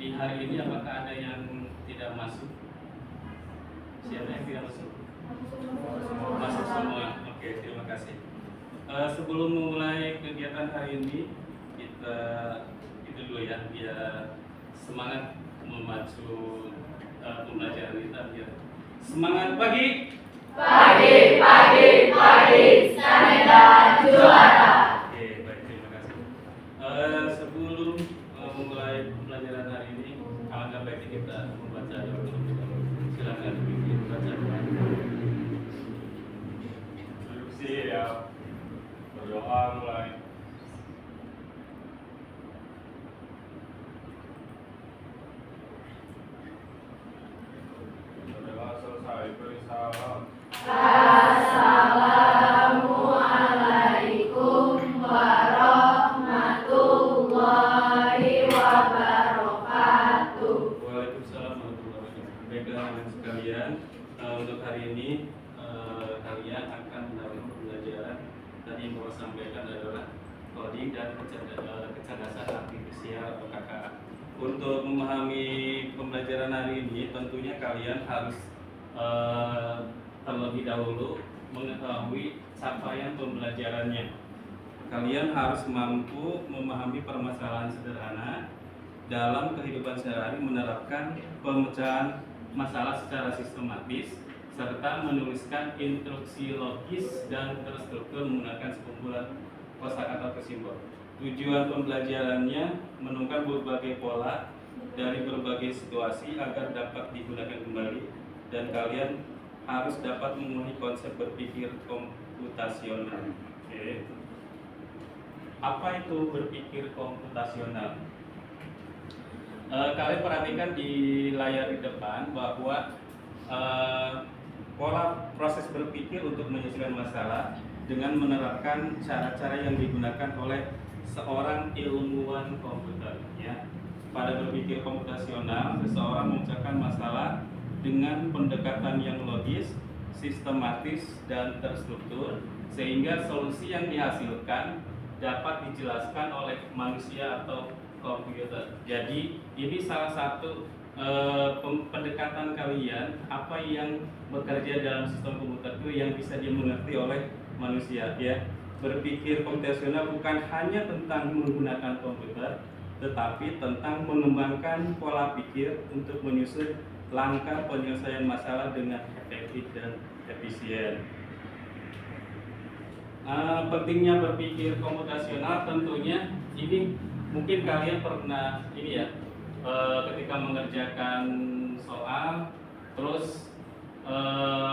di hari ini apakah ada yang tidak masuk? Siapa yang tidak masuk? Masuk semua. Oke, terima kasih. Sebelum mulai kegiatan hari ini, kita itu dulu ya, biar semangat memacu pembelajaran kita, biar semangat pagi. Pagi, pagi, pagi, Saneda juara. Oke, baik, terima kasih. Sebelum memulai pembelajaran hari ini, alangkah baiknya kita membaca dulu. Silakan dibaca. Duduk siap, berdoa mulai. Setelah selesai beri salam. Assalamualaikum warahmatullahi wabarakatuh. Waalaikumsalam warahmatullahi wabarakatuh. Baiklah anak sekalian, untuk hari ini kalian akan mendapat pembelajaran. Tadi yang mau sampaikan adalah coding dan kecerdasan artifisial atau KKA. Untuk memahami pembelajaran hari ini, tentunya kalian harus terlebih dahulu mengetahui capaian pembelajarannya. Kalian harus mampu memahami permasalahan sederhana dalam kehidupan sehari-hari, menerapkan pemecahan masalah secara sistematis, serta menuliskan instruksi logis dan terstruktur menggunakan sekumpulan kosakata atau simbol. Tujuan pembelajarannya menemukan berbagai pola dari berbagai situasi agar dapat digunakan kembali, dan kalian harus dapat memenuhi konsep berpikir komputasional. Oke. Apa itu berpikir komputasional? Kalian perhatikan di layar di depan bahwa pola proses berpikir untuk menyelesaikan masalah dengan menerapkan cara-cara yang digunakan oleh seorang ilmuwan komputer. Ya. Pada berpikir komputasional, seseorang memecahkan masalah dengan pendekatan yang logis, sistematis, dan terstruktur, sehingga solusi yang dihasilkan dapat dijelaskan oleh manusia atau komputer. Jadi ini salah satu pendekatan kalian, apa yang bekerja dalam sistem komputer itu yang bisa dimengerti oleh manusia. Ya, berpikir komputasional bukan hanya tentang menggunakan komputer, tetapi tentang mengembangkan pola pikir untuk menyusun langkah penyelesaian masalah dengan efektif dan efisien. Pentingnya berpikir komputasional tentunya ini mungkin kalian pernah ini ya, ketika mengerjakan soal, terus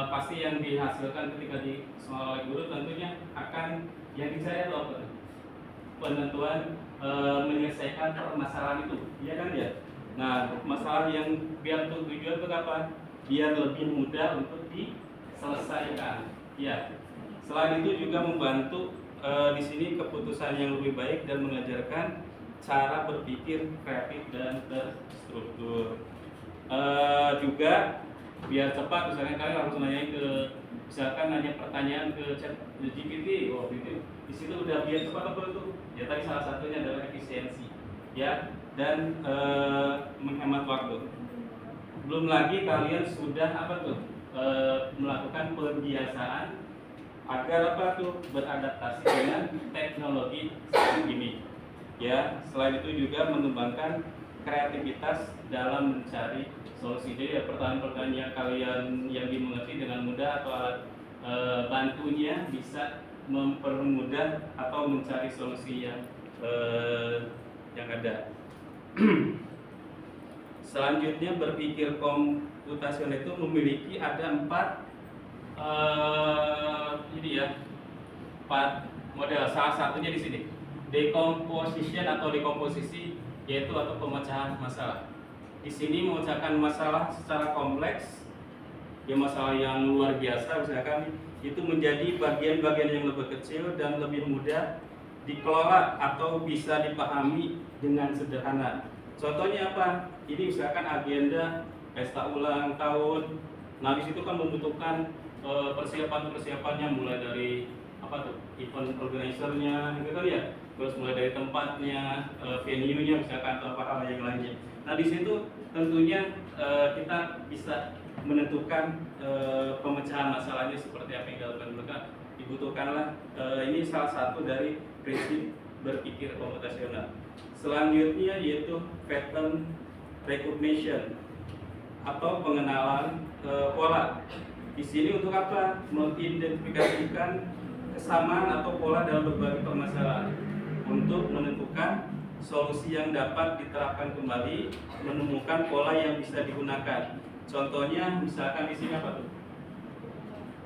pasti yang dihasilkan ketika di soal oleh guru tentunya akan yang dicari adalah penentuan menyelesaikan permasalahan itu, iya kan ya? Nah, masalah yang biar tujuan itu apa? Biar lebih mudah untuk diselesaikan. Ya. Selain itu juga membantu di sini keputusan yang lebih baik dan mengajarkan cara berpikir kreatif dan terstruktur. Juga biar cepat, misalnya kalian harus nanya pertanyaan ke chat GPT, di situ udah biar cepat apa itu? Ya tadi salah satunya adalah efisiensi, ya, dan menghemat waktu. Belum lagi kalian sudah melakukan pembiasaan agar beradaptasi dengan teknologi saat ini. Ya, selain itu juga mengembangkan kreativitas dalam mencari solusi. Jadi pertanyaan-pertanyaan yang kalian yang dimengerti dengan mudah atau alat bantunya bisa mempermudah atau mencari solusi yang ada. Selanjutnya, berpikir komputasional itu memiliki ada 4 model. Salah satunya di sini decomposition atau dekomposisi, yaitu atau pemecahan masalah. Di sini memecahkan masalah secara kompleks, ya masalah yang luar biasa misalkan, itu menjadi bagian-bagian yang lebih kecil dan lebih mudah dikelola atau bisa dipahami dengan sederhana. Contohnya apa? Ini misalkan agenda pesta ulang tahun. Nah, di situ kan membutuhkan persiapannya mulai dari apa tuh event organizer-nya gitu kan ya, terus mulai dari tempatnya, venue-nya misalkan atau apa hal yang lainnya. Nah di situ tentunya kita bisa menentukan pemecahan masalahnya seperti apa yang dilakukan mereka. Dibutuhkanlah ini salah satu dari prinsip berpikir komputasional. Selanjutnya yaitu pattern recognition atau pengenalan pola. Di sini untuk apa? Mengidentifikasikan kesamaan atau pola dalam berbagai permasalahan untuk menentukan solusi yang dapat diterapkan kembali, menemukan pola yang bisa digunakan. Contohnya misalkan di sini apa tuh?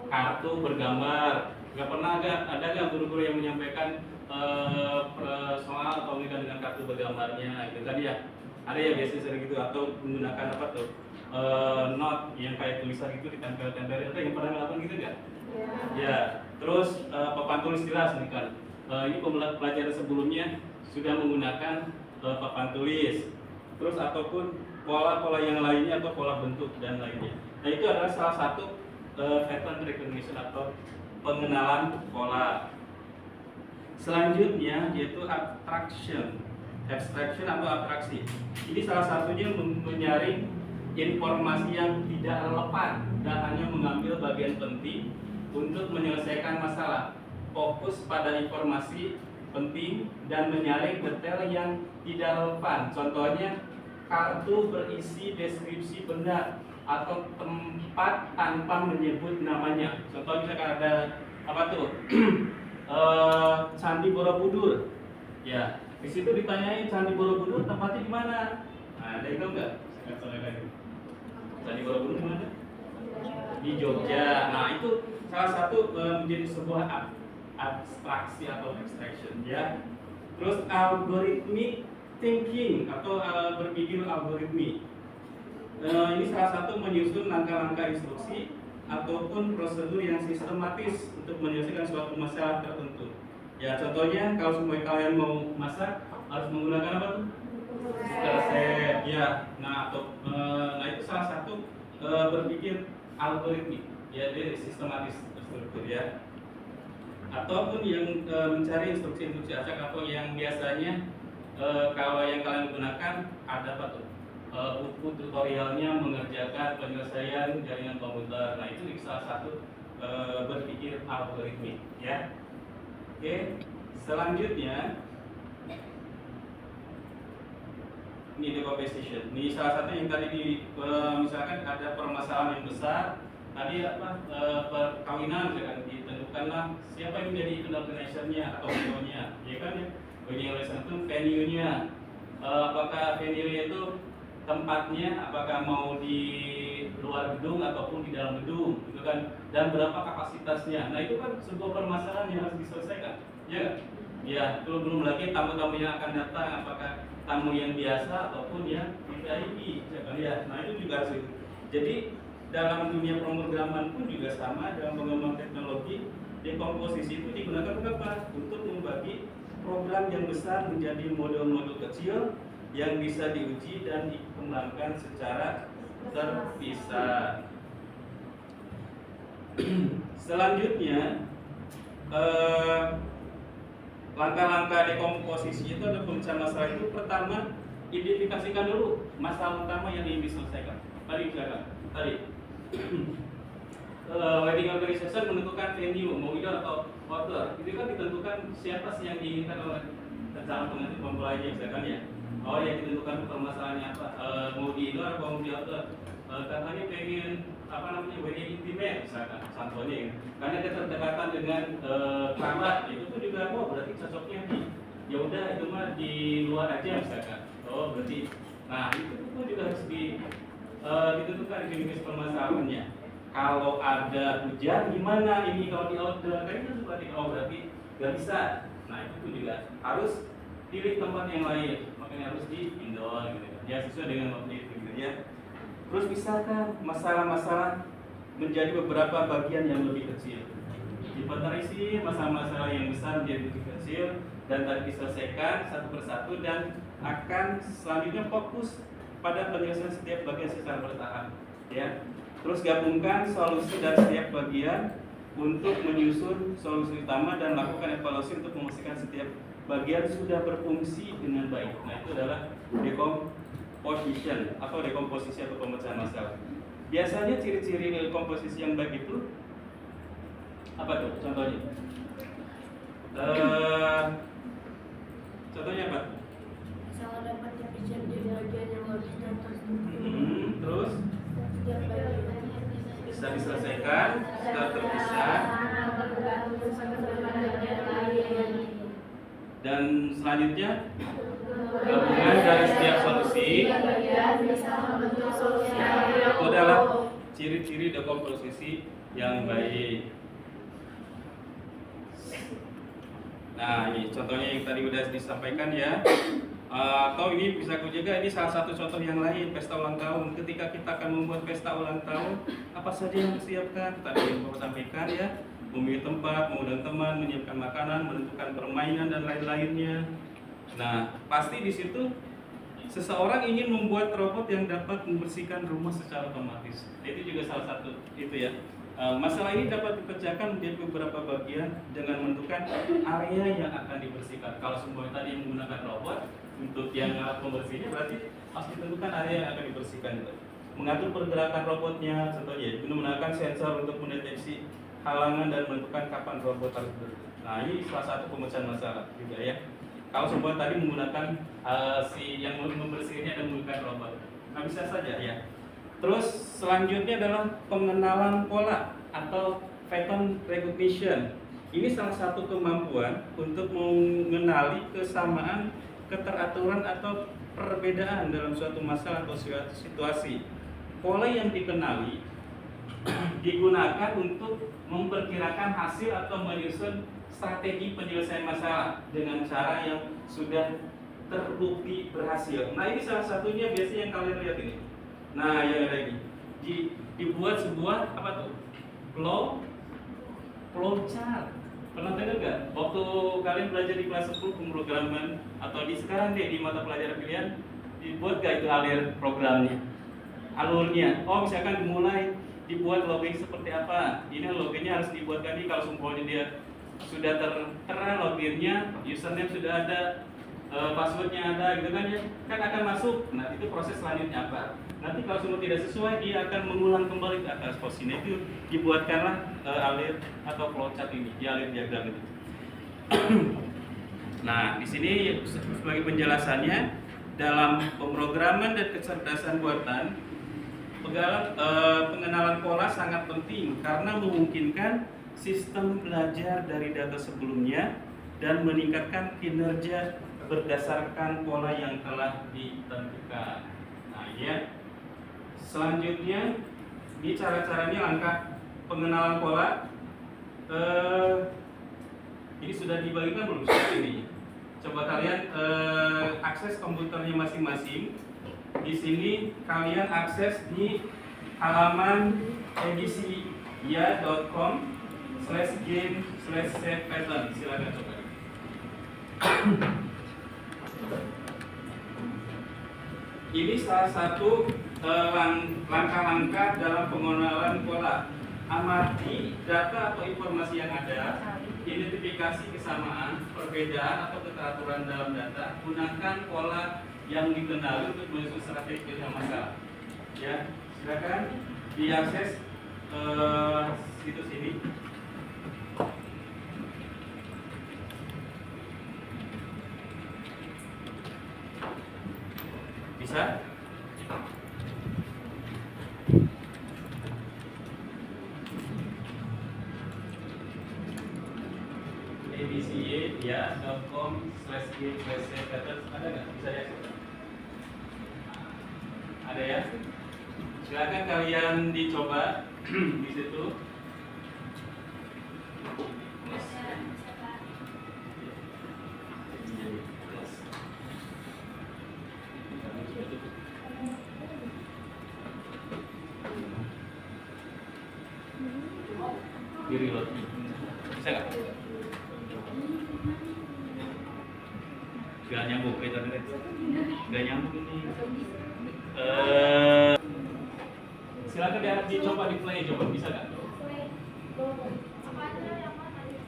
Kartu bergambar. Nggak pernah ada nggak guru-guru yang menyampaikan soal atau dengan kartu bergambarnya gitu kan ya? Ada ya biasanya sering gitu, atau menggunakan apa tuh? Note yang kayak tulisan itu ditempel-tempel. Ada yang pernah ngelakuin gitu nggak? Ya. Terus papan tulis jelas nih kan. Ini pelajaran sebelumnya sudah menggunakan papan tulis. Terus ataupun pola-pola yang lainnya atau pola bentuk dan lainnya. Nah itu adalah salah satu pattern recognition atau pengenalan pola. Selanjutnya yaitu abstraction atau atraksi. Ini salah satunya menyaring informasi yang tidak relevan dan hanya mengambil bagian penting untuk menyelesaikan masalah. Fokus pada informasi penting dan menyaring detail yang tidak relevan. Contohnya kartu berisi deskripsi benda atau tempat tanpa menyebut namanya. Contoh misalkan ada apa tuh? Candi Borobudur. Ya, di situ ditanyain Candi Borobudur tempatnya di mana? Nah, ada yang tahu nggak? Candi Borobudur di mana? Di Jogja. Nah, itu salah satu menjadi sebuah abstraksi atau abstraction ya. Terus algorithmic thinking atau berpikir algoritmi. Ini salah satu menyusun langkah-langkah instruksi ataupun prosedur yang sistematis untuk menyelesaikan suatu masalah tertentu. Ya contohnya kalau semua kalian mau masak harus menggunakan apa tuh? Resep ya. Nah itu salah satu berpikir algoritmik ya, dia sistematis terstruktur ya. Ataupun yang mencari instruksi-instruksi acak atau yang biasanya kalau yang kalian gunakan ada apa tuh? Buku tutorialnya mengerjakan penyelesaian jaringan komputer. Nah itu salah satu berpikir algoritmik ya. Oke, selanjutnya ini decomposition. Ini salah satu yang tadi misalkan ada permasalahan yang besar. Tadi apa perkawinan misalkan ditentukanlah siapa yang menjadi event organizer-nya atau venue-nya, ya kan ya. Venue organizer itu venue-nya. Apakah venue itu tempatnya apakah mau di luar gedung ataupun di dalam gedung gitu kan, dan berapa kapasitasnya. Nah itu kan sebuah permasalahan yang harus diselesaikan ya. Ya belum lagi tamu-tamu yang akan datang apakah tamu yang biasa ataupun yang VIP ya. Nah itu juga harus. Jadi dalam dunia pemrograman pun juga sama, dalam pengembangan teknologi dekomposisi itu digunakan untuk apa? Untuk membagi program yang besar menjadi modul-modul kecil yang bisa diuji dan dikembangkan secara terpisah. Selanjutnya langkah-langkah dekomposisi itu ada pemecahan masalah itu. Pertama, identifikasikan dulu masalah utama yang ingin diselesaikan. Tadi wedding organization menentukan venue, mau indoor atau outdoor. Itu kan ditentukan siapa sih yang diinginkan oleh calon pengantin mempelainya misalkan ya. Oh ya ditentukan permasalahannya apa, mau di indoor atau mau di outdoor. Katanya pengen apa namanya wedding intimate misalkan, contohnya ya. Karena keterkaitan dengan kerabat itu tuh juga berarti cocoknya di ya udah itu mah di luar aja misalkan. Oh berarti, nah itu tuh juga harus ditentukan jenis permasalahannya. Kalau ada hujan gimana ini kalau di outdoor? Kan itu berarti nggak bisa. Nah itu tuh juga harus pilih tempat yang lain, makanya harus di indoor gitu ya, sesuai dengan waktu itu gitu ya. Terus pisahkan masalah-masalah menjadi beberapa bagian yang lebih kecil. Inventarisir masalah-masalah yang besar menjadi lebih kecil dan tadi diselesaikan satu persatu dan akan selanjutnya fokus pada penyelesaian setiap bagian secara bertahap ya. Terus gabungkan solusi dari setiap bagian untuk menyusun solusi utama dan lakukan evaluasi untuk memastikan setiap bagian sudah berfungsi dengan baik. Nah, itu adalah decomposition atau dekomposisi atau pemecahan masalah. Biasanya ciri-ciri dekomposisi yang baik itu apa tuh? Contohnya? Contohnya apa? Masalah dapat division di bagian yang harus dan Terus setiap bagian bisa diselesaikan secara terpisah. Dan selanjutnya gabungan dari setiap solusi itu adalah ciri-ciri dekomposisi yang baik. Nah, ini contohnya yang tadi udah disampaikan ya. Atau ini bisa aku juga, ini salah satu contoh yang lain, pesta ulang tahun. Ketika kita akan membuat pesta ulang tahun, apa saja yang disiapkan? Tadi yang Bapak sampaikan ya, memilih tempat, mengundang teman, menyiapkan makanan, menentukan permainan dan lain-lainnya. Nah, pasti di situ seseorang ingin membuat robot yang dapat membersihkan rumah secara otomatis. Itu juga salah satu itu ya. Masalah ini dapat dipecahkan menjadi beberapa bagian dengan menentukan area yang akan dibersihkan. Kalau semua tadi menggunakan robot untuk yang alat pembersihnya, berarti harus ditentukan area yang akan dibersihkan. Mengatur pergerakan robotnya, contohnya menggunakan sensor untuk mendeteksi halangan dan menentukan kapan robot harus berhenti. Nah, ini salah satu pemecahan masalah juga ya. Kalau semua tadi menggunakan si yang membersihkannya dan menggunakan robot, nah bisa saja ya. Terus selanjutnya adalah pengenalan pola atau pattern recognition. Ini salah satu kemampuan untuk mengenali kesamaan, keteraturan atau perbedaan dalam suatu masalah atau suatu situasi. Pola yang dikenali digunakan untuk memperkirakan hasil atau menyusun strategi penyelesaian masalah dengan cara yang sudah terbukti berhasil. Nah, ini salah satunya biasanya yang kalian lihat ini. Nah, yang lagi dibuat sebuah apa tuh? Flowchart. Pernah dengar nggak? Waktu kalian belajar di kelas 10 pemrograman atau di sekarang deh di mata pelajaran pilihan, dibuat gak itu alir programnya? Alurnya. Oh, misalkan dimulai dibuat login seperti apa? Ini loginnya harus dibuatkan nih kalau semuanya dia sudah tertera loginnya, username sudah ada, passwordnya ada gitu kan ya, kan akan masuk. Nah, itu proses selanjutnya apa? Nanti kalau semua tidak sesuai, dia akan mengulang kembali ke atas posisinya. Itu dibuatkanlah alir atau flowchart ini, di alir diagram itu. Nah, di sini sebagai penjelasannya, dalam pemrograman dan kecerdasan buatan, pengenalan pola sangat penting karena memungkinkan sistem belajar dari data sebelumnya dan meningkatkan kinerja berdasarkan pola yang telah ditentukan. Nah, ya. Selanjutnya, ini cara-caranya langkah pengenalan pola. Ini sudah dibagikan belum seperti ini? Coba kalian akses komputernya masing-masing. Di sini kalian akses di halaman edisia.com/game/save-pattern. Silakan coba. Ini salah satu langkah-langkah dalam pengenalan pola. Amati data atau informasi yang ada, identifikasi kesamaan, perbedaan atau keteraturan dalam data, gunakan pola yang dikenal untuk menyusun strategi yang masalah. Ya, silakan diakses situs ini. Bisa? edisia.com/game/pattern ada nggak? Bisa ya? Ada ya? Silakan kalian dicoba di situ. Di reload. Bisa nggak? Gak nyambung ke internet. Gak nyambung ini. Silakan dicoba di play, coba bisa nggak?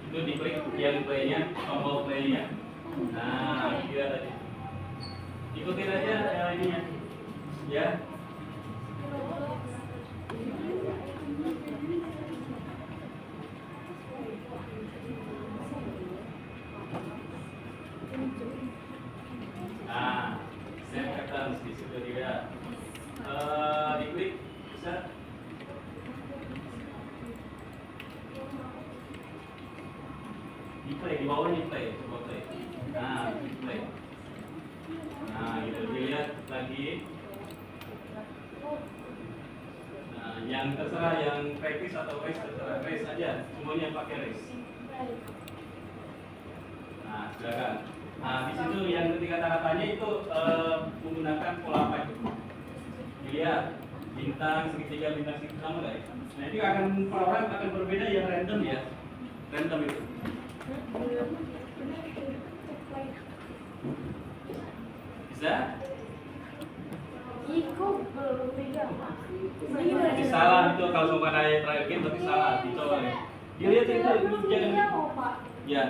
Itu diklik yang play-nya, tombol play-nya. Nah, dia tadi. Ikutin aja yang ininya. Ya. Nah, set items di situ dia. Diklik bisa. Di play di bawah nih play, coba play. Nah, play. Nah, gitu dilihat lagi. Nah, yang terserah yang practice atau race terserah race aja, semuanya pakai race. Nah, silakan. Nah, di situ yang ketiga tanda tanya itu menggunakan pola apa itu? Dilihat bintang segitiga sama nggak ya? Nah, ini akan per orang akan berbeda yang random ya, random itu. Bisa? Berarti salah itu kalau bukan ayat terakhir berarti salah. Dicoba ya. Dilihat itu jangan. Ya.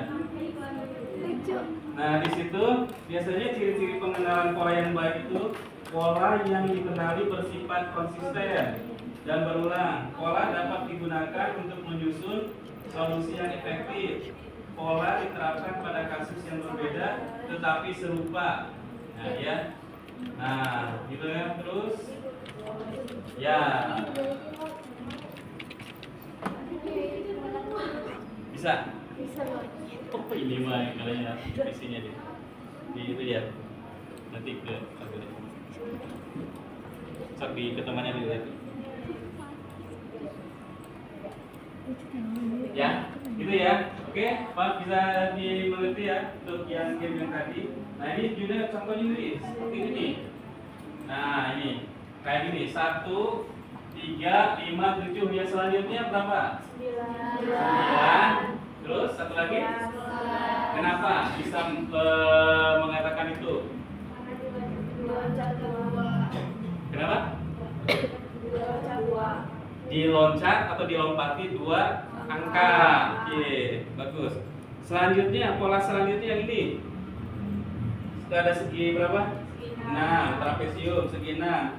Nah, di situ biasanya ciri-ciri pengenalan pola yang baik itu pola yang dikenali bersifat konsisten dan berulang. Pola dapat digunakan untuk menyusun solusi yang efektif. Pola diterapkan pada kasus yang berbeda tetapi serupa. Nah, ya. Nah, gitu ya. Terus ya. Bisa? Bisa. Oh, ini mah kalian isinya di itu ya. Nanti ke sok di ketemannya dulu ya. Ya, gitu ya. Oke, Pak bisa dimengerti ya untuk yang game yang tadi. Nah, ini juga contohnya ini seperti ini. Nah, ini kayak gini 1, 3, 5, 7. Yang selanjutnya berapa? 9. Terus satu lagi? Kenapa bisa mengatakan itu? Kenapa? Diloncat atau dilompati 2 angka. Oke, bagus. Selanjutnya, pola selanjutnya yang ini. Ada segi berapa? 6, trapesium, segi 6.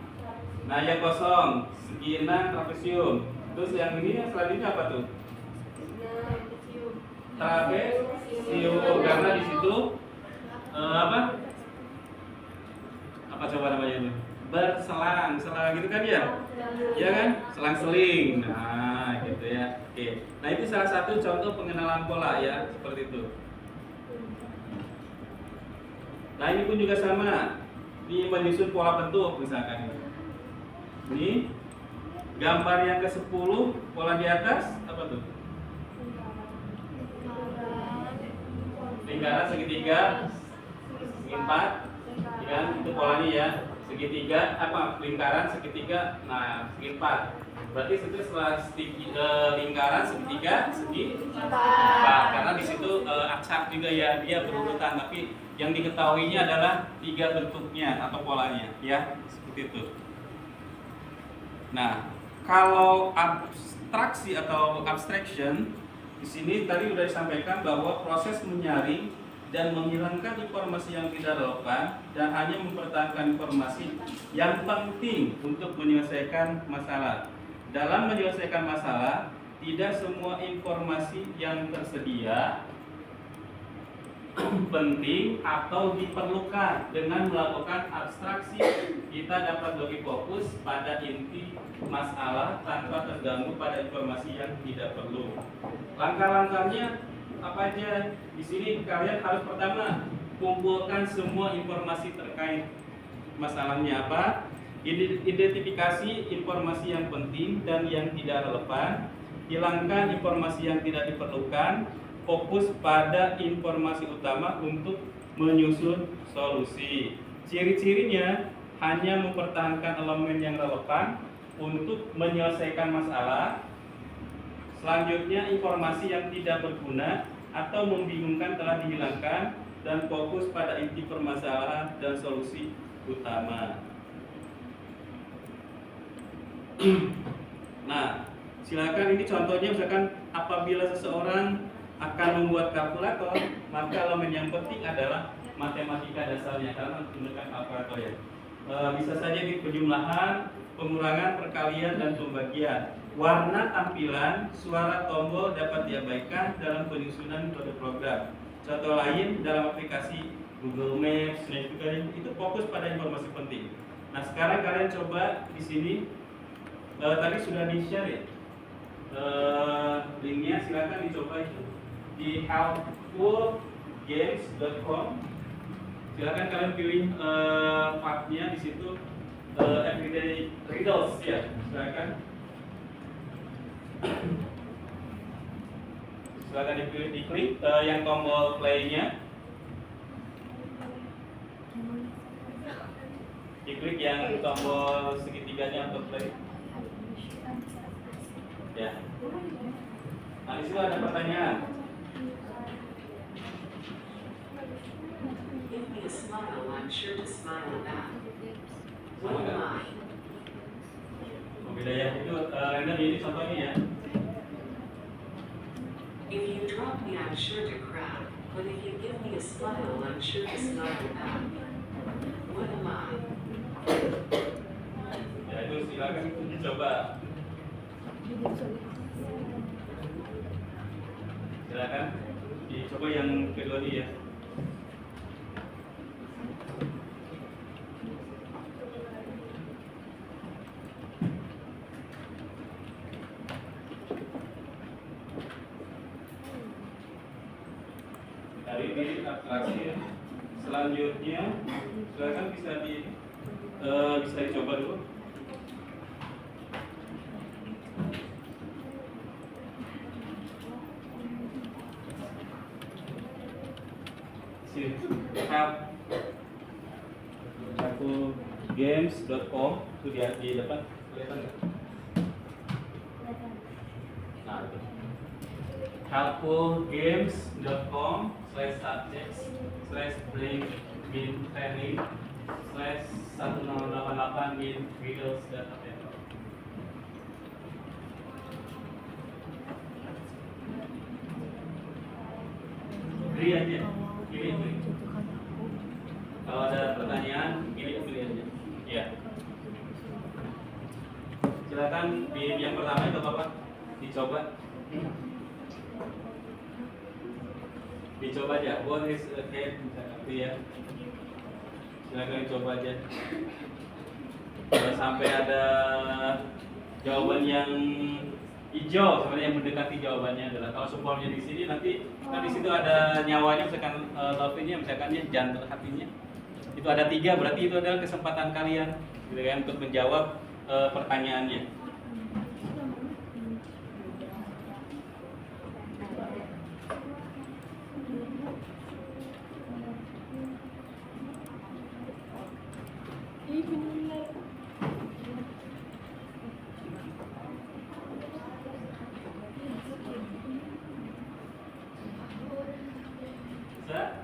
Nah, yang kosong, segi 6, trapesium. Terus yang ini yang selanjutnya apa tuh? Trapesium, karena di situ apa? Apa coba namanya itu? Berselang, selang gitu kan ya? Ya kan? Selang-seling. Nah, gitu ya. Oke. Nah, itu salah satu contoh pengenalan pola ya, seperti itu. Nah, ini pun juga sama. Ini menyusun pola bentuk misalkan. Ini gambar yang ke-10, pola di atas apa tuh? Lingkaran segitiga, segi 4, kan itu polanya ya. Segitiga apa? Lingkaran segitiga, nah segi 4. Berarti itu setelah lingkaran segitiga, segi 4. Karena di situ acak juga ya, dia berurutan, tapi yang diketahuinya adalah 3 bentuknya atau polanya, ya seperti itu. Nah, kalau abstraksi atau abstraction di sini tadi sudah disampaikan bahwa proses menyaring dan menghilangkan informasi yang tidak relevan dan hanya mempertahankan informasi yang penting untuk menyelesaikan masalah. Dalam menyelesaikan masalah, tidak semua informasi yang tersedia penting atau diperlukan. Dengan melakukan abstraksi, kita dapat lebih fokus pada inti masalah tanpa terganggu pada informasi yang tidak perlu. Langkah-langkahnya apa aja? Di sini kalian harus pertama kumpulkan semua informasi terkait masalahnya apa, identifikasi informasi yang penting dan yang tidak relevan, hilangkan informasi yang tidak diperlukan, fokus pada informasi utama untuk menyusun solusi. Ciri-cirinya hanya mempertahankan elemen yang relevan untuk menyelesaikan masalah. Selanjutnya, informasi yang tidak berguna atau membingungkan telah dihilangkan dan fokus pada inti permasalahan dan solusi utama. Nah, silakan ini contohnya misalkan apabila seseorang akan membuat kalkulator, maka elemen yang penting adalah matematika dasarnya karena menggunakan kalkulator ya. Bisa saja di penjumlahan, pengurangan, perkalian, dan pembagian. Warna tampilan, suara tombol dapat diabaikan dalam penyusunan kode program. Contoh lain dalam aplikasi Google Maps, Navigation itu fokus pada informasi penting. Nah sekarang kalian coba di sini, tadi sudah di share ya, linknya silakan dicoba itu di helpfulgames.com. Silakan kalian pilih partnya di situ, everyday riddles ya, silakan. Silakan dipilih, diklik yang tombol play-nya. Diklik yang tombol segitiganya untuk play. Ya. Nah, di situ ada pertanyaan. Give me a smile, I'm sure to smile back. Sama What am nggak? I? Oh, beda ya. Itu random ini contohnya ya. If you drop me, I'm sure to crack. But if you give me a smile, I'm sure to smile back. What am I? Ya itu silakan dicoba. Silakan dicoba yang kedua nih ya. Tadi ini abstraksi ya. Selanjutnya silakan bisa dicoba dulu. Sini helpfulgames.com itu di depan kelihatan nggak? Nah, itu. helpfulgames.com/subjects/brain-training/1088-in-riddles.html. Pilih aja, pilih. Kalau ada pertanyaan, pilih aja. Ya. Silakan di yang pertama itu Bapak dicoba. Dicoba aja. What is a cat? Itu ya. Silakan dicoba aja. Kalau sampai ada jawaban yang hijau, sebenarnya yang mendekati jawabannya adalah kalau sumpahnya di sini nanti di situ ada nyawanya, misalkan lovenya, misalkan jantung hatinya. Itu ada 3, berarti itu adalah kesempatan kalian gitu kan, untuk menjawab pertanyaannya. Bisa?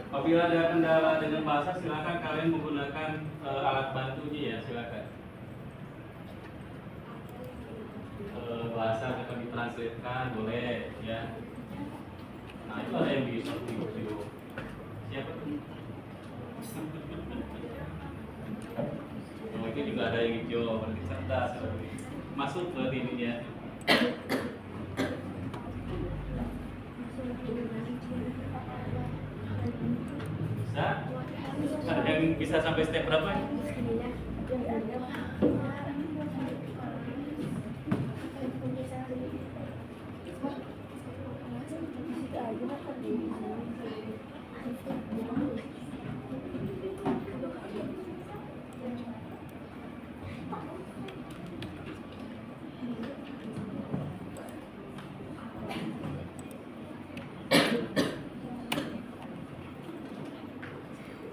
Apabila ada kendala dengan bahasa, silakan kalian menggunakan alat bantunya ya, silakan. Bahasa akan ditranslatekan, boleh ya. Nah itu ada yang di video. Siapa tuh? Oh, ini juga ada yang hijau, berarti cerdas. Masuk berarti ini ya. Bisa? Ada yang bisa sampai step berapa?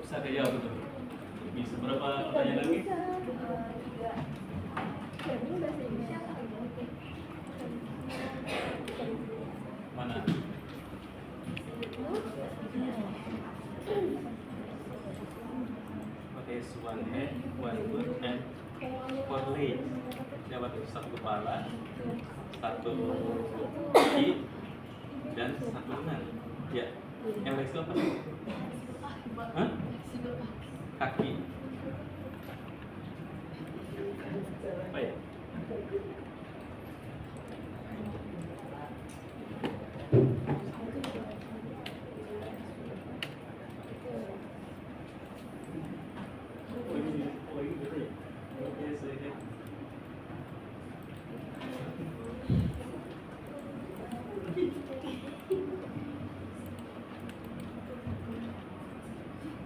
Bisa dijawab itu. Bisa berapa pertanyaan lagi? Mana? Oke, one head, one foot, and four legs. Siapa tuh? Satu kepala, satu kaki, dan satu lengan. Ya, yang legs itu apa sih? Hah? Kaki. Apa ya?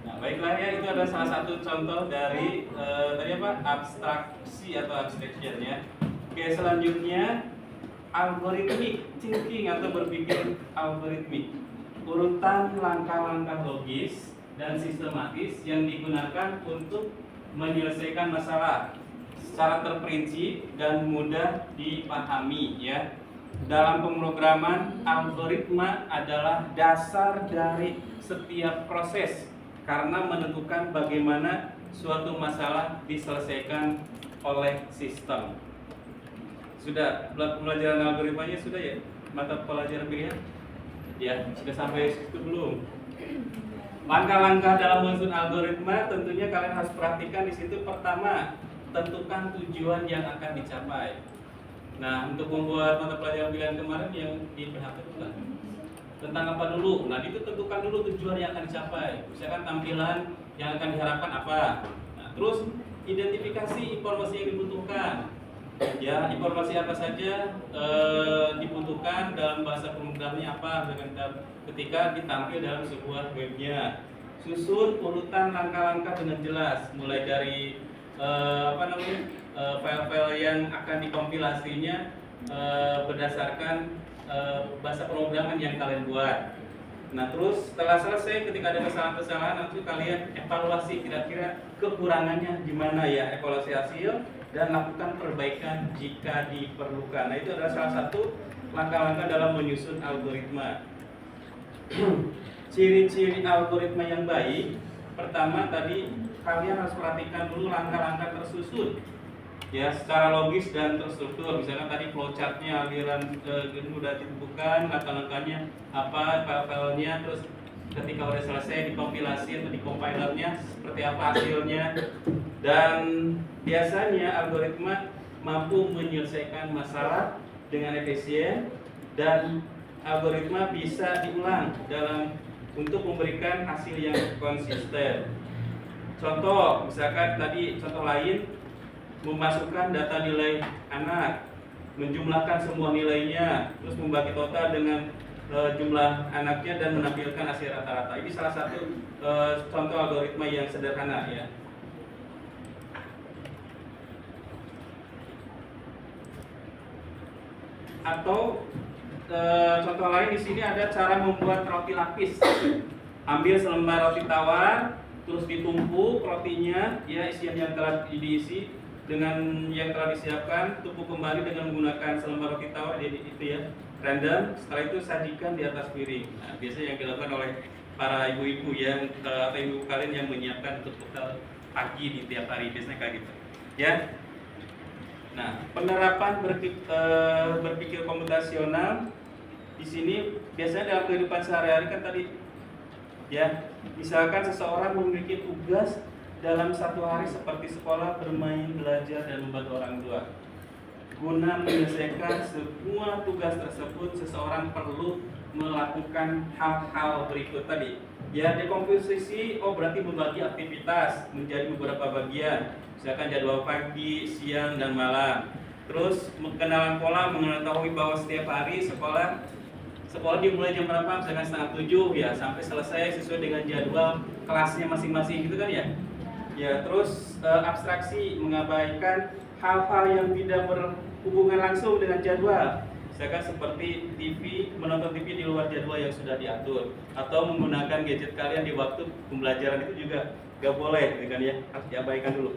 Nah, baiklah ya, itu adalah salah satu contoh dari tadi apa? Abstraksi atau abstraction ya. Oke, selanjutnya algorithmic thinking atau berpikir algoritmik. Urutan langkah-langkah logis dan sistematis yang digunakan untuk menyelesaikan masalah secara terperinci dan mudah dipahami ya. Dalam pemrograman, algoritma adalah dasar dari setiap proses karena menentukan bagaimana suatu masalah diselesaikan oleh sistem. Sudah pelajaran algoritmanya sudah ya? Mata pelajaran pilihan? Ya, sudah sampai situ belum? Langkah-langkah dalam menyusun algoritma tentunya kalian harus perhatikan di situ. Pertama, tentukan tujuan yang akan dicapai. Nah, untuk membuat mata pelajaran pilihan kemarin yang di PHP itu kan tentang apa dulu? Nah, itu tentukan dulu tujuan yang akan dicapai. Misalkan tampilan yang akan diharapkan apa. Nah, terus identifikasi informasi yang dibutuhkan. Ya, informasi apa saja dibutuhkan dalam bahasa pemrogramannya apa dengan ketika ditampil dalam sebuah webnya. Susun urutan langkah-langkah dengan jelas, mulai dari file-file yang akan dikompilasinya berdasarkan bahasa pemrograman yang kalian buat. Nah, terus setelah selesai, ketika ada kesalahan-kesalahan, nanti kalian evaluasi kira-kira kekurangannya di mana ya, evaluasi hasil dan lakukan perbaikan jika diperlukan. Nah, itu adalah salah satu langkah-langkah dalam menyusun algoritma. Ciri-ciri algoritma yang baik, pertama tadi kalian harus perhatikan dulu langkah-langkah tersusun ya, secara logis dan terstruktur. Misalkan tadi flowchartnya, aliran mudah ditentukan, langkah-langkahnya apa, file-filenya, terus ketika udah selesai dikompilasi atau dikompilernya seperti apa hasilnya. Dan biasanya algoritma mampu menyelesaikan masalah dengan efisien dan algoritma bisa diulang untuk memberikan hasil yang konsisten. Contoh, misalkan tadi contoh lain, memasukkan data nilai anak, menjumlahkan semua nilainya, terus membagi total dengan jumlah anaknya dan menampilkan hasil rata-rata. Ini salah satu contoh algoritma yang sederhana ya. Atau contoh lain di sini ada cara membuat roti lapis. Ambil selembar roti tawar, terus ditumpuk rotinya, ya isian yang telah diisi dengan yang telah disiapkan, tumpuk kembali dengan menggunakan selembar roti tawar, jadi itu ya, random. Setelah itu sajikan di atas piring. Nah, biasanya yang dilakukan oleh para ibu-ibu yang atau ibu kalian yang menyiapkan untuk bekal pagi di tiap hari, biasanya kayak gitu, ya. Nah, penerapan berpikir komputasional di sini biasanya dalam kehidupan sehari-hari kan tadi, ya, misalkan seseorang memiliki tugas dalam satu hari seperti sekolah, bermain, belajar, dan membantu orang tua. Guna menyelesaikan semua tugas tersebut, seseorang perlu melakukan hal-hal berikut tadi. Ya, dekomposisi, berarti membagi aktivitas menjadi beberapa bagian. Misalkan jadwal pagi, siang, dan malam. Terus kenalan pola, mengetahui bahwa setiap hari sekolah dimulai jam berapa, misalkan 6:30 ya, sampai selesai sesuai dengan jadwal kelasnya masing-masing gitu kan ya. Ya, terus abstraksi, mengabaikan hal-hal yang tidak berhubungan langsung dengan jadwal. Misalkan seperti TV, menonton TV di luar jadwal yang sudah diatur, atau menggunakan gadget kalian di waktu pembelajaran itu juga gak boleh, gitu kan ya, harus diabaikan dulu.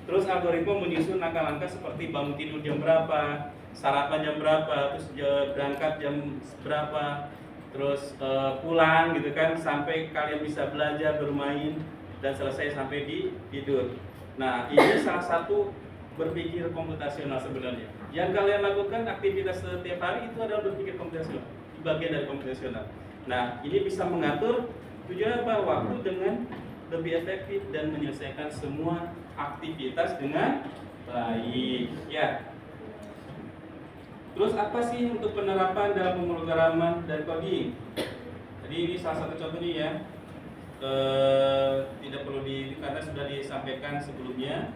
Terus algoritma menyusun langkah-langkah seperti bangun tidur jam berapa, sarapan jam berapa, terus berangkat jam berapa, terus pulang gitu kan, sampai kalian bisa belajar, bermain, dan selesai sampai tidur. Nah, ini salah satu berpikir komputasional sebenarnya. Yang kalian lakukan aktivitas setiap hari itu adalah berpikir komputasional, bagian dari komputasional. Nah, ini bisa mengatur tujuan apa, waktu dengan lebih efektif dan menyelesaikan semua aktivitas dengan baik. Ya. Terus apa sih untuk penerapan dalam pemrograman dan coding? Jadi ini salah satu contohnya ya. Tidak perlu karena sudah disampaikan sebelumnya.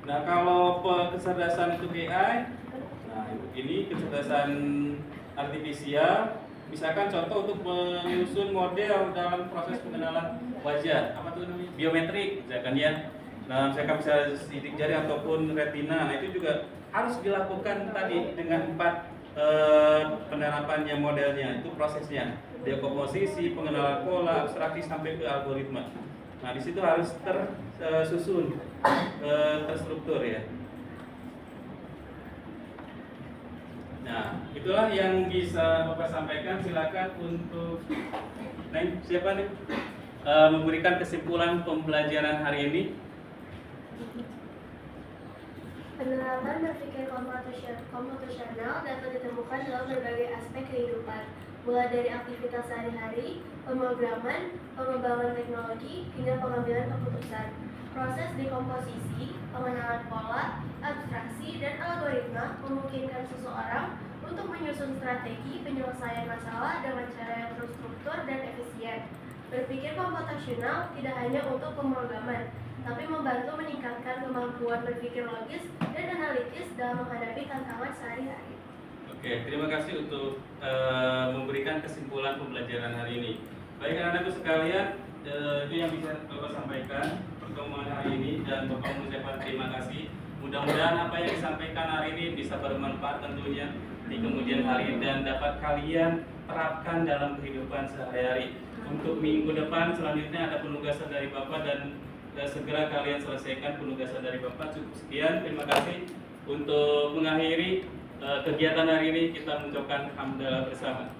Nah, kalau kecerdasan untuk AI, nah ini kecerdasan artifisial. Misalkan contoh untuk menyusun model dalam proses pengenalan wajah, apa tuh namanya? Biometrik, misalkan ya. Nah, misalkan bisa sidik jari ataupun retina, nah itu juga harus dilakukan tadi dengan 4 penerapannya modelnya, itu prosesnya. Dekomposisi, pengenalan pola, abstraksi sampai ke algoritma. Nah, di situ harus tersusun, terstruktur ya. Nah, itulah yang bisa Bapak sampaikan. Silakan untuk siapa nih memberikan kesimpulan pembelajaran hari ini. Penerapan berpikir komputasional dapat ditemukan dalam berbagai aspek kehidupan, mulai dari aktivitas sehari-hari, pemrograman, pengembangan teknologi, hingga pengambilan keputusan. Proses dekomposisi, pengenalan pola, abstraksi, dan algoritma memungkinkan seseorang untuk menyusun strategi penyelesaian masalah dengan cara yang terstruktur dan efisien. Berpikir komputasional tidak hanya untuk pemrograman, tapi membantu meningkatkan kemampuan berpikir logis dan analitis dalam menghadapi tantangan sehari-hari. Oke, terima kasih untuk memberikan kesimpulan pembelajaran hari ini. Baik anak-anakku sekalian, itu yang bisa Bapak sampaikan pertemuan hari ini, dan Bapak mengucapkan terima kasih. Mudah-mudahan apa yang disampaikan hari ini bisa bermanfaat tentunya di kemudian hari dan dapat kalian terapkan dalam kehidupan sehari-hari. Untuk minggu depan selanjutnya ada penugasan dari Bapak dan segera kalian selesaikan penugasan dari Bapak. Cukup sekian, terima kasih. Untuk mengakhiri kegiatan hari ini kita mengucapkan hamdalah bersama.